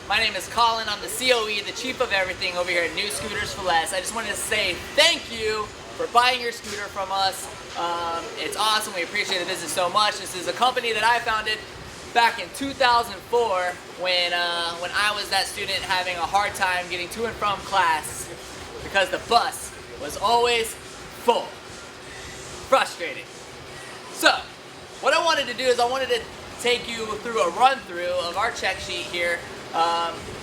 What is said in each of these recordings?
My name is Collin. I'm the COE, the chief of everything over here at New Scooters for Less. I just wanted to say thank you for buying your scooter from us. It's awesome. We appreciate the business so much. This is a company that I founded back in 2004 when I was that student having a hard time getting to and from class because the bus was always full. Frustrating. So, what I wanted to do is I wanted to take you through a run-through of our check sheet here.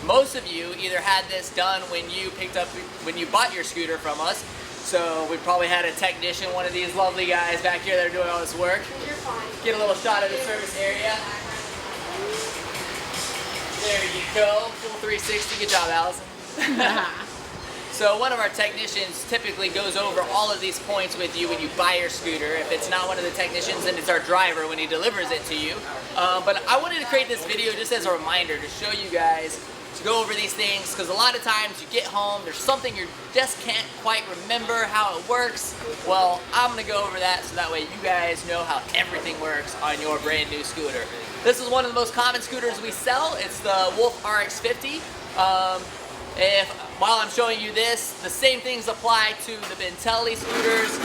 Most of you either had this done when you bought your scooter from us. So we probably had a technician, one of these lovely guys back here that are doing all this work. You're fine. Get a little shot of the service area. There you go, full 360. Good job, Allison. So one of our technicians typically goes over all of these points with you when you buy your scooter. If it's not one of the technicians, then it's our driver when he delivers it to you. But I wanted to create this video just as a reminder to show you guys to go over these things, because a lot of times you get home, there's something you just can't quite remember how it works. Well, I'm going to go over that so that way you guys know how everything works on your brand new scooter. This is one of the most common scooters we sell. It's the Wolf RX50. While I'm showing you this, the same things apply to the Bentelli scooters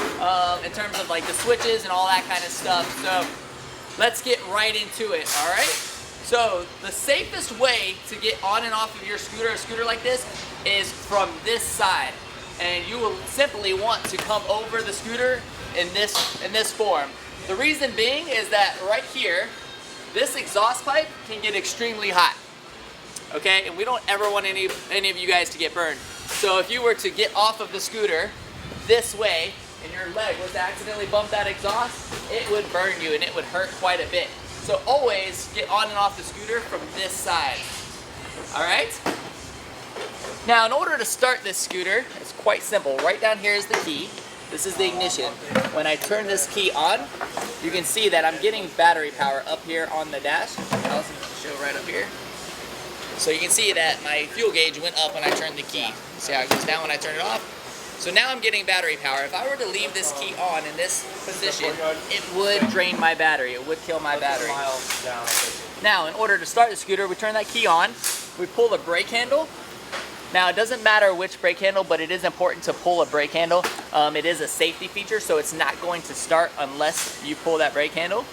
in terms of like the switches and all that kind of stuff. So let's get right into it, all right? So the safest way to get on and off of your scooter, a scooter like this, is from this side. And you will simply want to come over the scooter in this form. The reason being is that right here, this exhaust pipe can get extremely hot. Okay, and we don't ever want any of you guys to get burned. So if you were to get off of the scooter this way and your leg was to accidentally bump that exhaust, it would burn you and it would hurt quite a bit. So always get on and off the scooter from this side. All right? Now in order to start this scooter, it's quite simple. Right down here is the key. This is the ignition. When I turn this key on, you can see that I'm getting battery power up here on the dash. I'll show right up here. So you can see that my fuel gauge went up when I turned the key. See how it goes down when I turn it off? So now I'm getting battery power. If I were to leave this key on in this position, it would drain my battery. It would kill my battery. Now, in order to start the scooter, we turn that key on. We pull the brake handle. Now, it doesn't matter which brake handle, but it is important to pull a brake handle. It is a safety feature, so it's not going to start unless you pull that brake handle.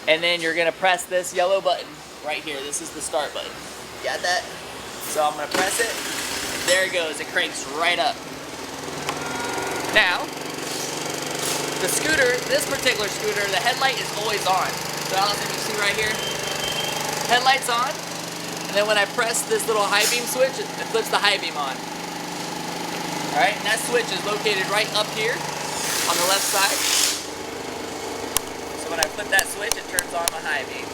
And then you're gonna press this yellow button right here. This is the start button. Got that? So I'm gonna press it, and there it goes. It cranks right up. Now, the scooter, this particular scooter, the headlight is always on. So Allison, you see right here, headlight's on, and then when I press this little high beam switch, it flips the high beam on. All right, and that switch is located right up here on the left side. So when I flip that switch, it turns on the high beam.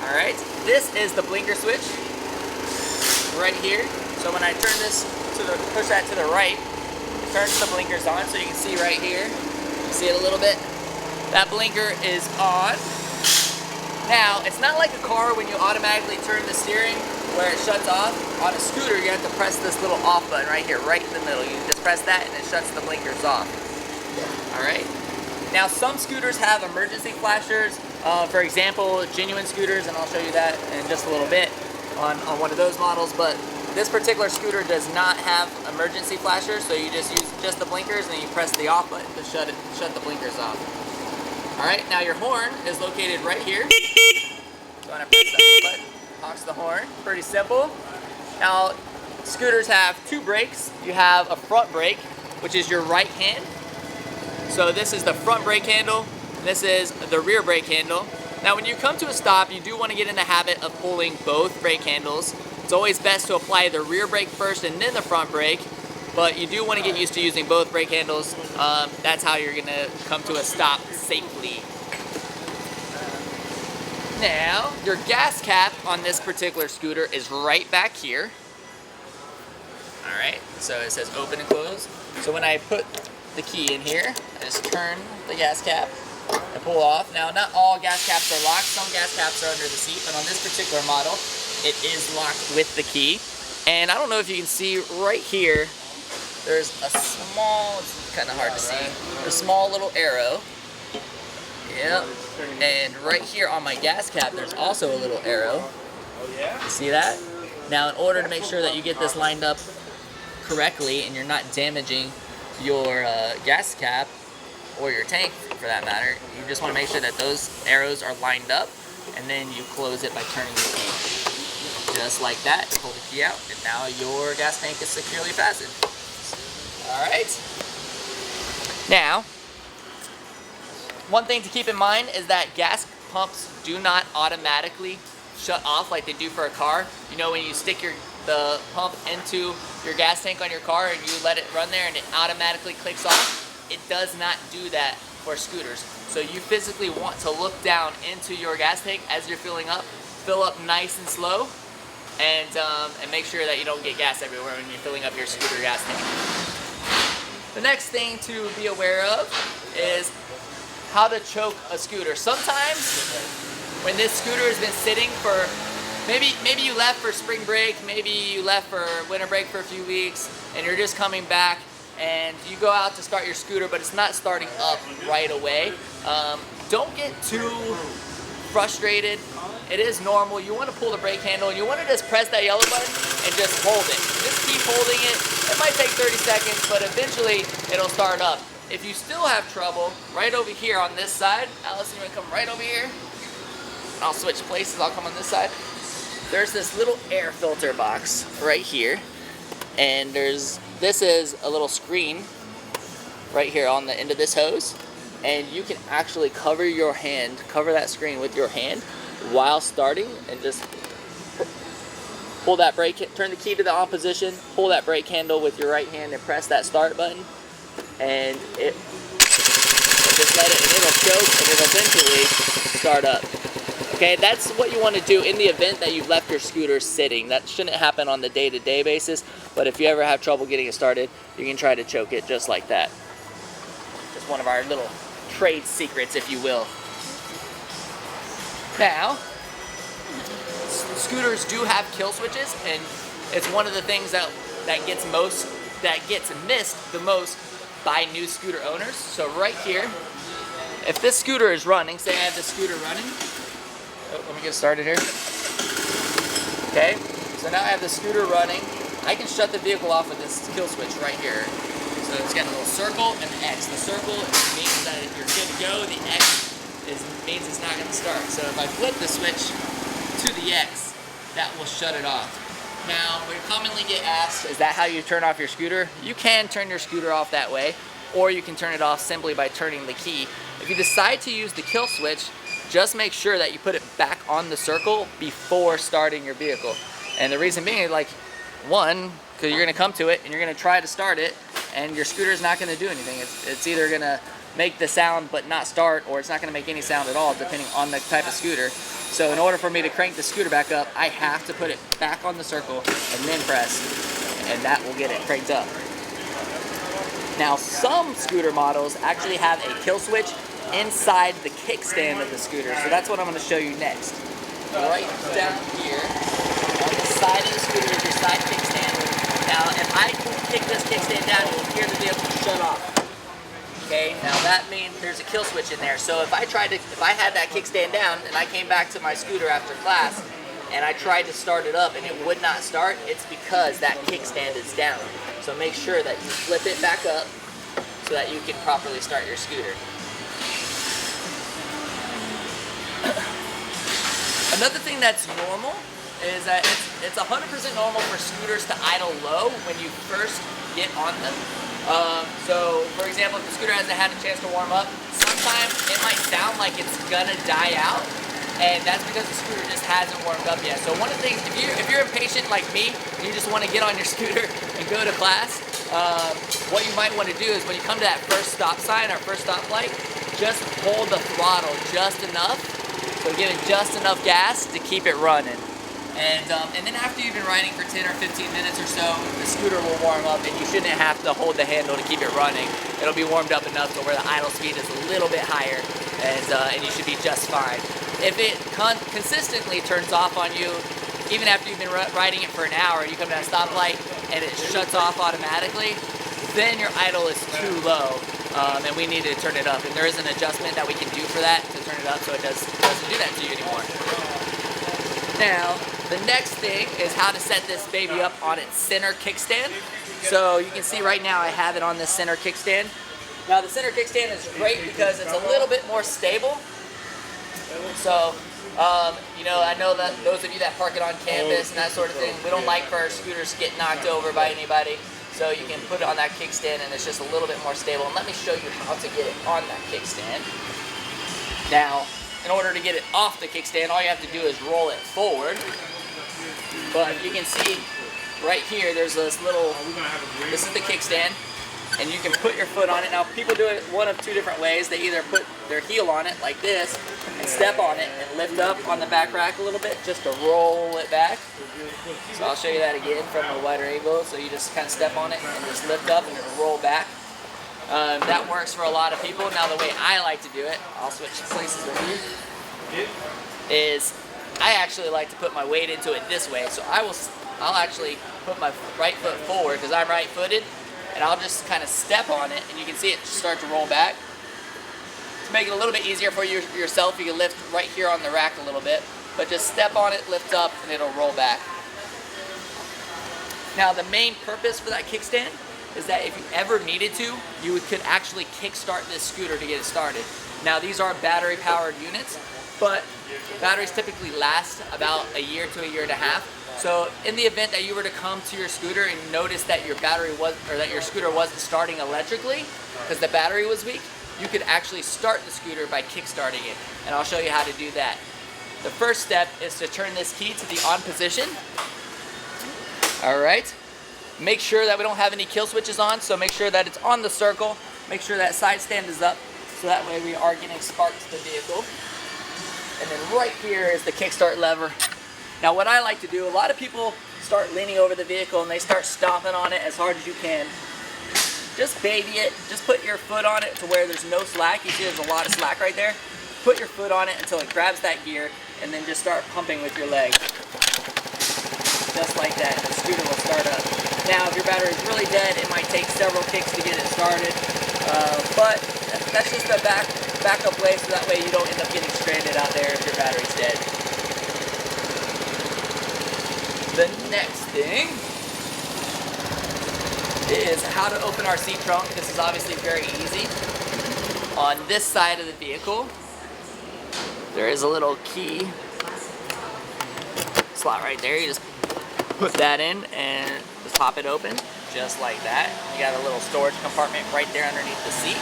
All right, this is the blinker switch right here. So when I turn this push that to the right, it turns the blinkers on. So you can see right here, you see it a little bit. That blinker is on. Now, it's not like a car when you automatically turn the steering where it shuts off. On a scooter, you have to press this little off button right here, right in the middle. You just press that and it shuts the blinkers off. All right. Now, some scooters have emergency flashers. For example, genuine scooters, and I'll show you that in just a little bit on one of those models, but this particular scooter does not have emergency flashers, so you just use just the blinkers and then you press the off button to shut the blinkers off. All right, now your horn is located right here. So when I press that button, it honks the horn. Pretty simple. Now, scooters have two brakes. You have a front brake, which is your right hand. So this is the front brake handle. This is the rear brake handle. Now when you come to a stop, you do want to get in the habit of pulling both brake handles. It's always best to apply the rear brake first and then the front brake, but you do want to get used to using both brake handles. That's how you're going to come to a stop safely. Now, your gas cap on this particular scooter is right back here. All right, so it says open and close. So when I put the key in here, I just turn the gas cap and pull off. Now, not all gas caps are locked. Some gas caps are under the seat, but on this particular model, it is locked with the key. And I don't know if you can see right here, there's a small, it's kind of hard to see, a small little arrow. Yep. And right here on my gas cap, there's also a little arrow. You see that? Now, in order to make sure that you get this lined up correctly and you're not damaging your gas cap or your tank for that matter, you just want to make sure that those arrows are lined up, and then you close it by turning the key. Just like that, pull the key out, and now your gas tank is securely fastened. Alright. Now, one thing to keep in mind is that gas pumps do not automatically shut off like they do for a car. You know, when you stick the pump into your gas tank on your car and you let it run there and it automatically clicks off, it does not do that for scooters. So you physically want to look down into your gas tank as you're filling up, fill up nice and slow, and make sure that you don't get gas everywhere when you're filling up your scooter gas tank. The next thing to be aware of is how to choke a scooter. Sometimes when this scooter has been sitting for, maybe you left for spring break, maybe you left for winter break for a few weeks, and you're just coming back, and you go out to start your scooter, but it's not starting up right away. Don't get too frustrated. It is normal. You want to pull the brake handle, and you want to just press that yellow button and just hold it. Just keep holding it. It might take 30 seconds, but eventually it'll start up. If you still have trouble, right over here on this side, Alice, you want to come right over here? And I'll switch places. I'll come on this side. There's this little air filter box right here, and this is a little screen right here on the end of this hose, and you can actually cover that screen with your hand while starting, and just pull that brake, turn the key to the on position, pull that brake handle with your right hand and press that start button, and just let it, and it'll choke, and it'll eventually start up. Okay, that's what you want to do in the event that you've left your scooter sitting. That shouldn't happen on the day-to-day basis, but if you ever have trouble getting it started, you can try to choke it just like that. Just one of our little trade secrets, if you will. Now, scooters do have kill switches, and it's one of the things that gets missed the most by new scooter owners. So right here, if this scooter is running, say I have this scooter running. Oh, let me get started here. Okay, so now I have the scooter running. I can shut the vehicle off with this kill switch right here. So it's got a little circle and an X. The circle means that if you're good to go. The X means it's not going to start. So if I flip the switch to the X, that will shut it off. Now, we commonly get asked, is that how you turn off your scooter? You can turn your scooter off that way, or you can turn it off simply by turning the key. If you decide to use the kill switch, just make sure that you put it back on the circle before starting your vehicle. And the reason being, like, one, because you're going to come to it and you're going to try to start it, and your scooter is not going to do anything. It's either going to make the sound but not start, or it's not going to make any sound at all, depending on the type of scooter. So in order for me to crank the scooter back up, I have to put it back on the circle and then press, and that will get it cranked up. Now, some scooter models actually have a kill switch inside the kickstand of the scooter, so that's what I'm going to show you next. Right down here on the side of the scooter is your side kickstand. Now, if I kick this kickstand down, you'll hear the vehicle shut off. Okay, now that means there's a kill switch in there. So if I had that kickstand down and I came back to my scooter after class and I tried to start it up and it would not start, it's because that kickstand is down. So make sure that you flip it back up so that you can properly start your scooter. Another thing that's normal is that it's 100% normal for scooters to idle low when you first get on them. So, for example, if the scooter hasn't had a chance to warm up, sometimes it might sound like it's gonna die out, and that's because the scooter just hasn't warmed up yet. So one of the things, if you're impatient like me, and you just want to get on your scooter and go to class, what you might want to do is when you come to that first stop sign or first stop light, just hold the throttle just enough, so give it just enough gas to keep it running. And then after you've been riding for 10 or 15 minutes or so, the scooter will warm up, and you shouldn't have to hold the handle to keep it running. It'll be warmed up enough to where the idle speed is a little bit higher, and you should be just fine. If it consistently turns off on you, even after you've been riding it for an hour, you come to that stoplight and it shuts off automatically, then your idle is too low, and we need to turn it up. And there is an adjustment that we can do for that to turn it up so it doesn't do that to you anymore. Now, The next thing is how to set this baby up on its center kickstand. So you can see right now I have it on this center kickstand. Now the center kickstand is great because it's a little bit more stable. So, you know, I know that those of you that park it on campus and that sort of thing, we don't like for our scooters to get knocked over by anybody. So you can put it on that kickstand and it's just a little bit more stable. And let me show you how to get it on that kickstand. Now, in order to get it off the kickstand, all you have to do is roll it forward. But you can see right here, there's this little, this is the kickstand, and you can put your foot on it. Now, people do it one of two different ways. They either put their heel on it like this and step on it and lift up on the back rack a little bit just to roll it back. So I'll show you that again from a wider angle. So you just kind of step on it and just lift up and it'll roll back. That works for a lot of people. Now, the way I like to do it, I'll switch places with you, is I actually like to put my weight into it this way. So I'll actually put my right foot forward because I'm right-footed, and I'll just kind of step on it, and you can see it start to roll back. To make it a little bit easier for you yourself, you can lift right here on the rack a little bit, but just step on it, lift up, and it'll roll back. Now, the main purpose for that kickstand is that if you ever needed to, you could actually kickstart this scooter to get it started. Now, these are battery-powered units, but batteries typically last about a year to a year and a half. So in the event that you were to come to your scooter and notice that your scooter wasn't starting electrically because the battery was weak, you could actually start the scooter by kickstarting it. And I'll show you how to do that. The first step is to turn this key to the on position. All right. Make sure that we don't have any kill switches on, so make sure that it's on the circle. Make sure that side stand is up, so that way we are getting spark to the vehicle. And then right here is the kickstart lever. Now, what I like to do, a lot of people start leaning over the vehicle and they start stomping on it as hard as you can. Just baby it, just put your foot on it to where there's no slack. You see there's a lot of slack right there. Put your foot on it until it grabs that gear, and then just start pumping with your leg. Just like that, the scooter will start up. Now, if your battery is really dead, it might take several kicks to get it started. But that's just a backup way, so that way you don't end up getting stranded out there if your battery's dead. The next thing is how to open our seat trunk. This is obviously very easy. On this side of the vehicle, there is a little key slot right there. You just put that in and just pop it open, just like that. You got a little storage compartment right there underneath the seat.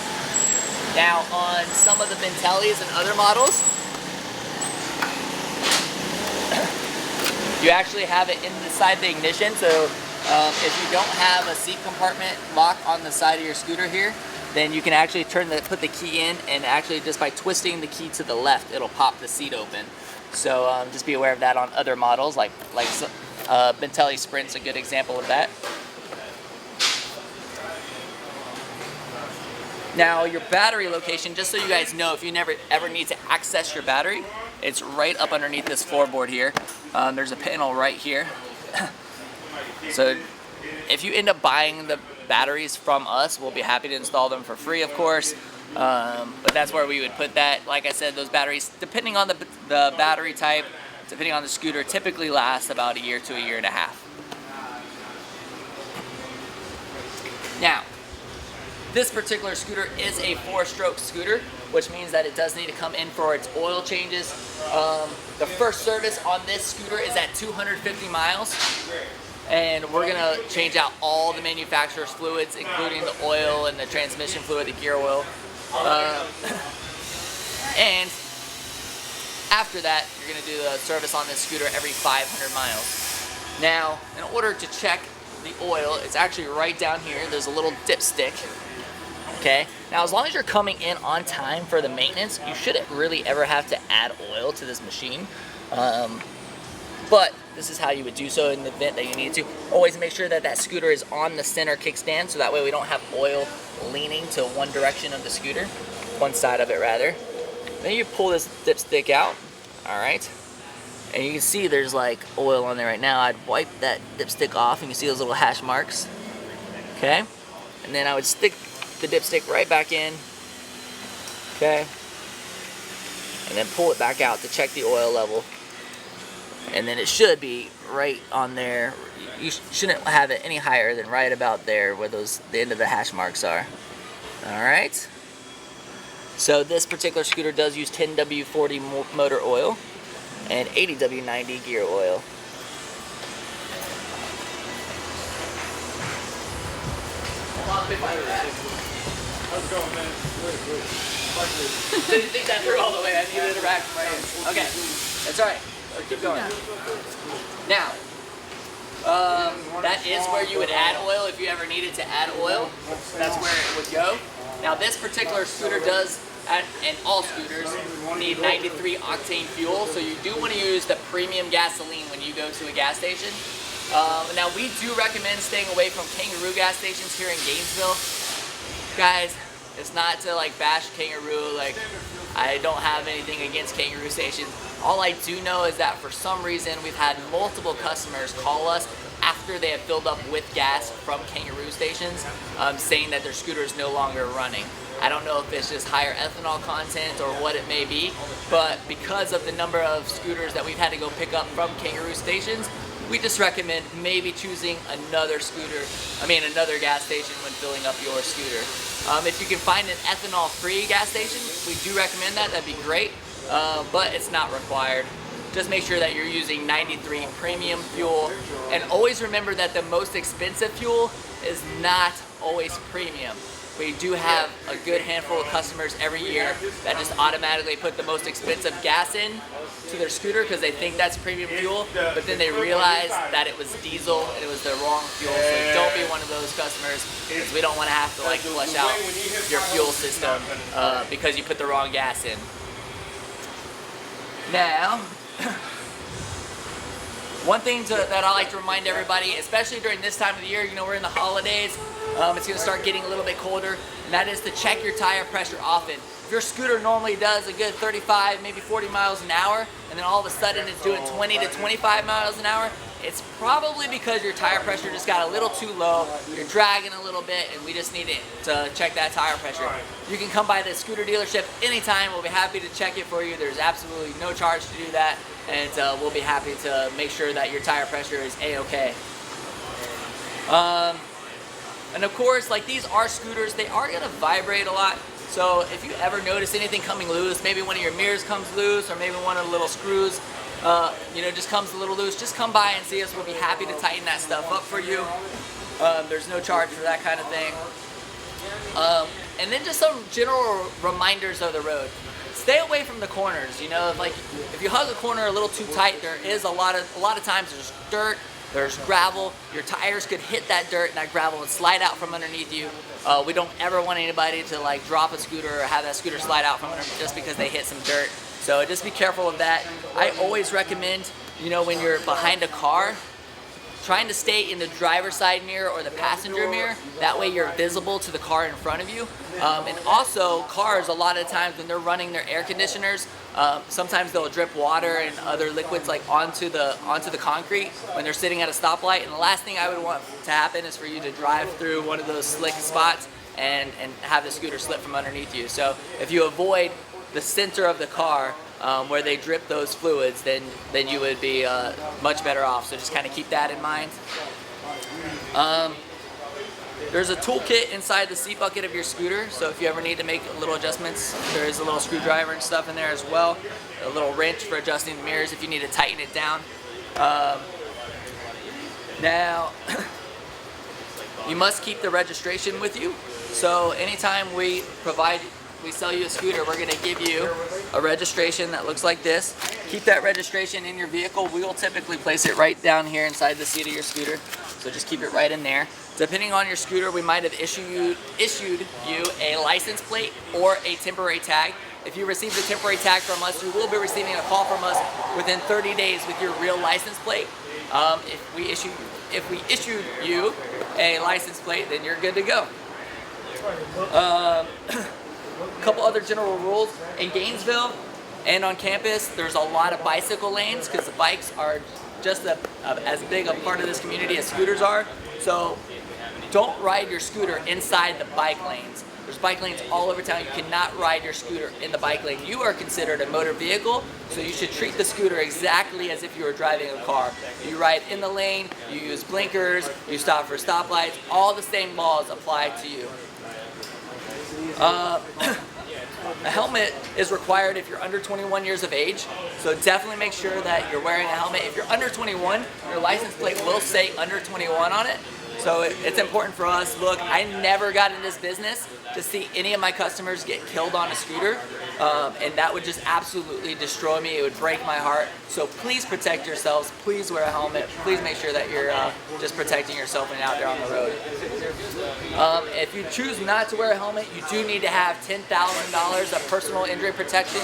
Now, on some of the Bentellis and other models, you actually have it inside the ignition. So if you don't have a seat compartment lock on the side of your scooter here, then you can actually put the key in, and actually just by twisting the key to the left, it'll pop the seat open. So just be aware of that on other models, like Bentelli Sprint's a good example of that. Now, your battery location, just so you guys know, if you ever need to access your battery, it's right up underneath this floorboard here. There's a panel right here. So if you end up buying the batteries from us, we'll be happy to install them for free, of course. But that's where we would put that. Like I said, those batteries, depending on the battery type, depending on the scooter, typically last about a year to a year and a half. Now, this particular scooter is a 4-stroke scooter, which means that it does need to come in for its oil changes. The first service on this scooter is at 250 miles. And we're gonna change out all the manufacturer's fluids, including the oil and the transmission fluid, the gear oil. And after that, you're gonna do the service on this scooter every 500 miles. Now, in order to check the oil, it's actually right down here. There's a little dipstick. Okay. Now, as long as you're coming in on time for the maintenance, you shouldn't really ever have to add oil to this machine. But this is how you would do so in the event that you need to. Always make sure that that scooter is on the center kickstand, so that way we don't have oil leaning to one direction of the scooter, one side of it rather. Then you pull this dipstick out, all right? And you can see there's like oil on there right now. I'd wipe that dipstick off, and you can see those little hash marks, okay? And then I would stick the dipstick right back in, okay? And then pull it back out to check the oil level. and then it should be right on there. You shouldn't have it any higher than right about there where the end of the hash marks are. Alright, so this particular scooter does use 10W40 motor oil and 80W90 gear oil. How's it going, man? Good. Didn't think that through all the way. I needed to rack my hands. Okay, that's alright. Keep going. Now, that is where you would add oil if you ever needed to add oil. That's where it would go. Now, this particular scooter does, and all scooters, need 93 octane fuel, so you do want to use the premium gasoline when you go to a gas station. Now, we do recommend staying away from Kangaroo gas stations here in Gainesville. Guys, it's not to like bash Kangaroo, like I don't have anything against Kangaroo stations. All I do know is that for some reason we've had multiple customers call us after they have filled up with gas from Kangaroo stations, saying that their scooter is no longer running. I don't know if it's just higher ethanol content or what it may be, but because of the number of scooters that we've had to go pick up from Kangaroo stations, we just recommend maybe choosing another another gas station when filling up your scooter. If you can find an ethanol-free gas station, we do recommend that. That'd be great, but it's not required. Just make sure that you're using 93 premium fuel, and always remember that the most expensive fuel is not always premium. We do have a good handful of customers every year that just automatically put the most expensive gas in to their scooter because they think that's premium fuel, but then they realize that it was diesel and it was the wrong fuel. So don't be one of those customers, because we don't want to have to like flush out your fuel system because you put the wrong gas in. Now, one thing that I like to remind everybody, especially during this time of the year, you know, we're in the holidays, it's going to start getting a little bit colder, and that is to check your tire pressure often. If your scooter normally does a good 35, maybe 40 miles an hour, and then all of a sudden it's doing 20 to 25 miles an hour, it's probably because your tire pressure just got a little too low, you're dragging a little bit, and we just need to check that tire pressure. You can come by the scooter dealership anytime. We'll be happy to check it for you. There's absolutely no charge to do that, and we'll be happy to make sure that your tire pressure is A-okay. And of course, like, these are scooters, they are going to vibrate a lot. So if you ever notice anything coming loose, maybe one of your mirrors comes loose, or maybe one of the little screws just comes a little loose, just come by and see us. We'll be happy to tighten that stuff up for you. There's no charge for that kind of thing. And then just some general reminders of the road. Stay away from the corners. You know, like if you hug a corner a little too tight, there is a lot of times there's dirt, there's gravel. Your tires could hit that dirt and that gravel and slide out from underneath you. We don't ever want anybody to like drop a scooter or have that scooter slide out from underneath just because they hit some dirt. So just be careful of that. I always recommend, you know, when you're behind a car, trying to stay in the driver's side mirror or the passenger mirror. That way you're visible to the car in front of you. And also, cars, a lot of times when they're running their air conditioners, sometimes they'll drip water and other liquids like onto the concrete when they're sitting at a stoplight. And the last thing I would want to happen is for you to drive through one of those slick spots and have the scooter slip from underneath you. So if you avoid the center of the car where they drip those fluids, then you would be much better off. So just kind of keep that in mind. There's a toolkit inside the seat bucket of your scooter, so if you ever need to make little adjustments, there is a little screwdriver and stuff in there as well. A little wrench for adjusting the mirrors if you need to tighten it down. Now, you must keep the registration with you. So anytime we sell you a scooter, we're going to give you a registration that looks like this. Keep that registration in your vehicle. We will typically place it right down here inside the seat of your scooter. So just keep it right in there. Depending on your scooter, we might have issued you a license plate or a temporary tag. If you receive the temporary tag from us, you will be receiving a call from us within 30 days with your real license plate. If we issued you a license plate, then you're good to go. A couple other general rules. In Gainesville and on campus, there's a lot of bicycle lanes because the bikes are just as big a part of this community as scooters are. So don't ride your scooter inside the bike lanes. There's bike lanes all over town. You cannot ride your scooter in the bike lane. You are considered a motor vehicle, so you should treat the scooter exactly as if you were driving a car. You ride in the lane, you use blinkers, you stop for stoplights, all the same laws apply to you. A helmet is required if you're under 21 years of age, so definitely make sure that you're wearing a helmet. If you're under 21, your license plate will say under 21 on it, so it's important for us. Look, I never got in this business to see any of my customers get killed on a scooter, and that would just absolutely destroy me. It would break my heart. So please protect yourselves. Please wear a helmet. Please make sure that you're just protecting yourself when you're out there on the road. If you choose not to wear a helmet, you do need to have $10,000 of personal injury protection,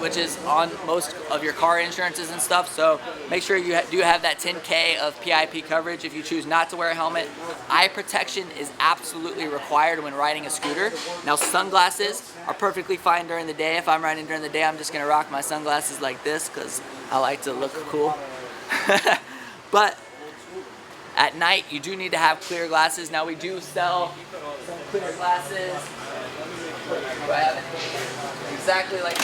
which is on most of your car insurances and stuff. So make sure you do have that $10K of PIP coverage if you choose not to wear a helmet. Eye protection is absolutely required when riding a scooter. Now, sunglasses are perfectly fine during the day. If I'm riding during the day, I'm just gonna rock my sunglasses like this because I like to look cool. But at night, you do need to have clear glasses. Now, we do sell some clear glasses. Do I have any? Exactly like,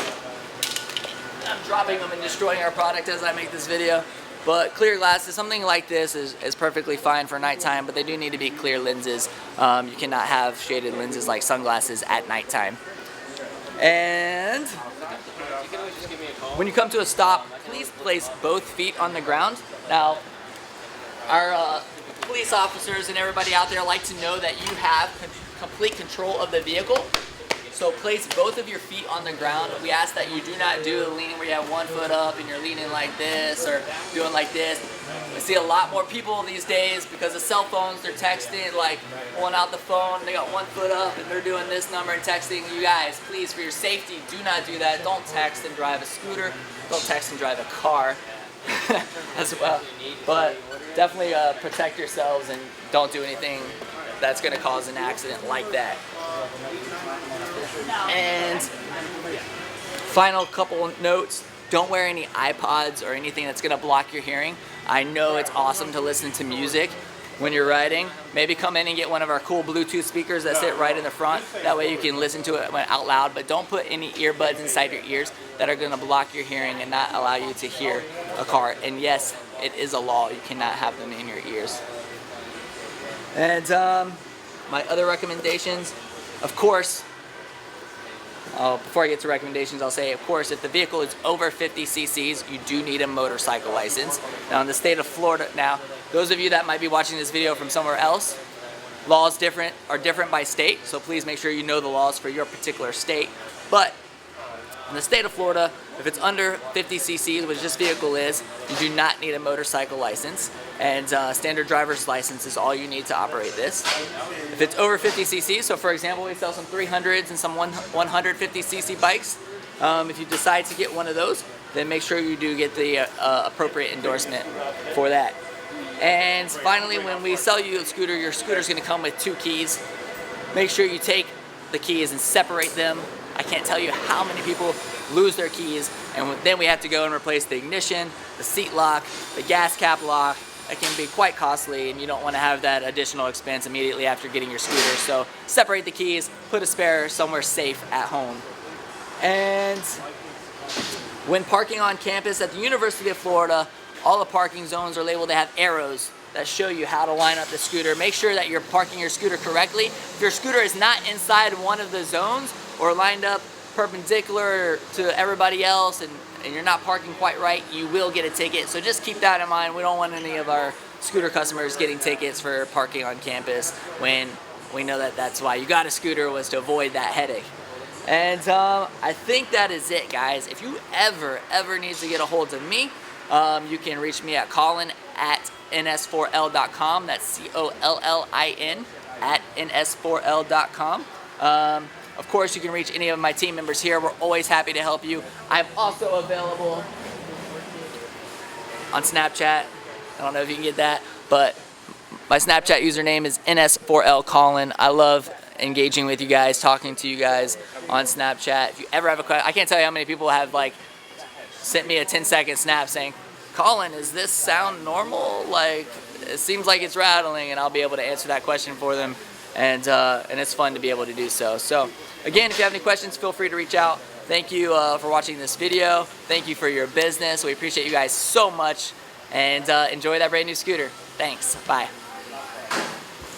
I'm dropping them and destroying our product as I make this video. But clear glasses, something like this is perfectly fine for nighttime, but they do need to be clear lenses. You cannot have shaded lenses like sunglasses at nighttime. And when you come to a stop, please place both feet on the ground. Now, our police officers and everybody out there like to know that you have complete control of the vehicle. So place both of your feet on the ground. We ask that you do not do a lean where you have one foot up and you're leaning like this or doing like this. I see a lot more people these days because of cell phones, they're texting, like pulling out the phone, they got one foot up and they're doing this number and texting. You guys, please, for your safety, do not do that. Don't text and drive a scooter. Don't text and drive a car as well. But definitely protect yourselves and don't do anything that's going to cause an accident like that. And final couple notes, don't wear any iPods or anything that's going to block your hearing. I know it's awesome to listen to music when you're riding. Maybe come in and get one of our cool Bluetooth speakers that sit right in the front. That way you can listen to it out loud, but don't put any earbuds inside your ears that are going to block your hearing and not allow you to hear a car. And yes, it is a law. You cannot have them in your ears. And my other recommendations, of course, before I get to recommendations, I'll say, of course, if the vehicle is over 50 cc's, you do need a motorcycle license. Now, in the state of Florida, now, those of you that might be watching this video from somewhere else, laws are different by state, so please make sure you know the laws for your particular state. But in the state of Florida, if it's under 50 cc's, which this vehicle is, you do not need a motorcycle license, and standard driver's license is all you need to operate this. If it's over 50 cc's, so for example, we sell some 300s and some 150 cc bikes. If you decide to get one of those, then make sure you do get the appropriate endorsement for that. And finally, when we sell you a scooter, your scooter's going to come with 2 keys. Make sure you take the keys and separate them. I can't tell you how many people lose their keys, and then we have to go and replace the ignition, the seat lock, the gas cap lock. It can be quite costly, and you don't want to have that additional expense immediately after getting your scooter. So separate the keys, put a spare somewhere safe at home. And when parking on campus at the University of Florida, all the parking zones are labeled to have arrows that show you how to line up the scooter. Make sure that you're parking your scooter correctly. If your scooter is not inside one of the zones or lined up perpendicular to everybody else and you're not parking quite right, you will get a ticket. So just keep that in mind. We don't want any of our scooter customers getting tickets for parking on campus when we know that that's why you got a scooter, was to avoid that headache. And I think that is it, guys. If you ever need to get a hold of me, you can reach me at Collin at ns4l.com. That's COLLIN at ns4l.com. Of course, you can reach any of my team members here. We're always happy to help you. I'm also available on Snapchat. I don't know if you can get that, but my Snapchat username is ns4lcollin. I love engaging with you guys, talking to you guys on Snapchat. If you ever have a question, I can't tell you how many people have sent me a 10-second snap saying, Collin, is this sound normal? Like, it seems like it's rattling, and I'll be able to answer that question for them and it's fun to be able to do so. So again, if you have any questions, feel free to reach out. Thank you for watching this video. Thank you for your business. We appreciate you guys so much, and enjoy that brand new scooter. Thanks. Bye.